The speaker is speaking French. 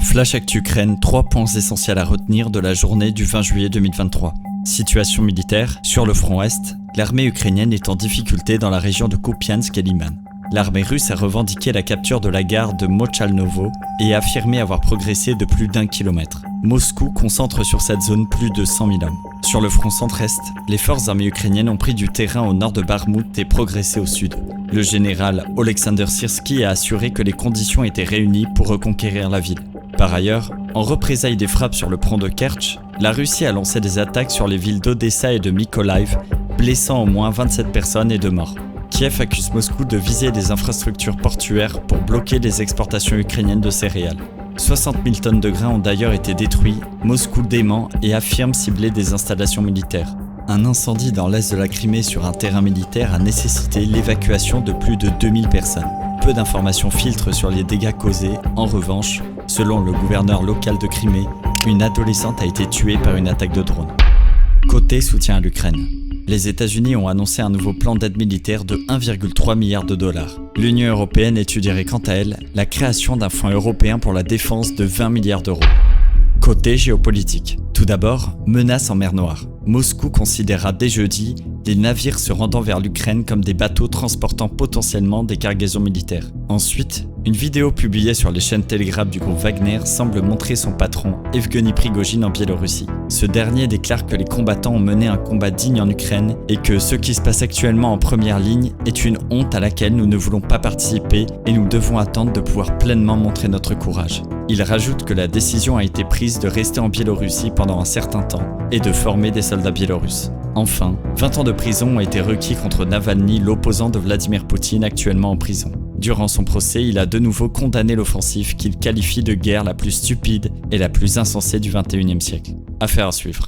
Flash Actu Ukraine, 3 points essentiels à retenir de la journée du 20 juillet 2023. Situation militaire, sur le front Est, l'armée ukrainienne est en difficulté dans la région de Kupiansk et Liman. L'armée russe a revendiqué la capture de la gare de Mochalnovo et a affirmé avoir progressé de plus d'1 kilomètre. Moscou concentre sur cette zone plus de 100 000 hommes. Sur le front centre-est, les forces armées ukrainiennes ont pris du terrain au nord de Bakhmout et progressé au sud. Le général Oleksandr Syrsky a assuré que les conditions étaient réunies pour reconquérir la ville. Par ailleurs, en représailles des frappes sur le pont de Kerch, la Russie a lancé des attaques sur les villes d'Odessa et de Mykolaiv, blessant au moins 27 personnes et 2 morts. Kiev accuse Moscou de viser des infrastructures portuaires pour bloquer les exportations ukrainiennes de céréales. 60 000 tonnes de grains ont d'ailleurs été détruits, Moscou dément et affirme cibler des installations militaires. Un incendie dans l'est de la Crimée sur un terrain militaire a nécessité l'évacuation de plus de 2000 personnes. Peu d'informations filtrent sur les dégâts causés. En revanche, selon le gouverneur local de Crimée, une adolescente a été tuée par une attaque de drone. Côté soutien à l'Ukraine. Les États-Unis ont annoncé un nouveau plan d'aide militaire de 1,3 milliard de dollars. L'Union européenne étudierait quant à elle la création d'un fonds européen pour la défense de 20 milliards d'euros. Côté géopolitique. Tout d'abord, menace en mer Noire. Moscou considérera dès jeudi des navires se rendant vers l'Ukraine comme des bateaux transportant potentiellement des cargaisons militaires. Ensuite, une vidéo publiée sur les chaînes Telegram du groupe Wagner semble montrer son patron, Evgeny Prigojine, en Biélorussie. Ce dernier déclare que les combattants ont mené un combat digne en Ukraine et que ce qui se passe actuellement en première ligne est une honte à laquelle nous ne voulons pas participer et nous devons attendre de pouvoir pleinement montrer notre courage. Il rajoute que la décision a été prise de rester en Biélorussie pendant un certain temps et de former des soldats biélorusses. Enfin, 20 ans de prison ont été requis contre Navalny, l'opposant de Vladimir Poutine actuellement en prison. Durant son procès, il a de nouveau condamné l'offensive qu'il qualifie de guerre la plus stupide et la plus insensée du XXIe siècle. Affaire à suivre.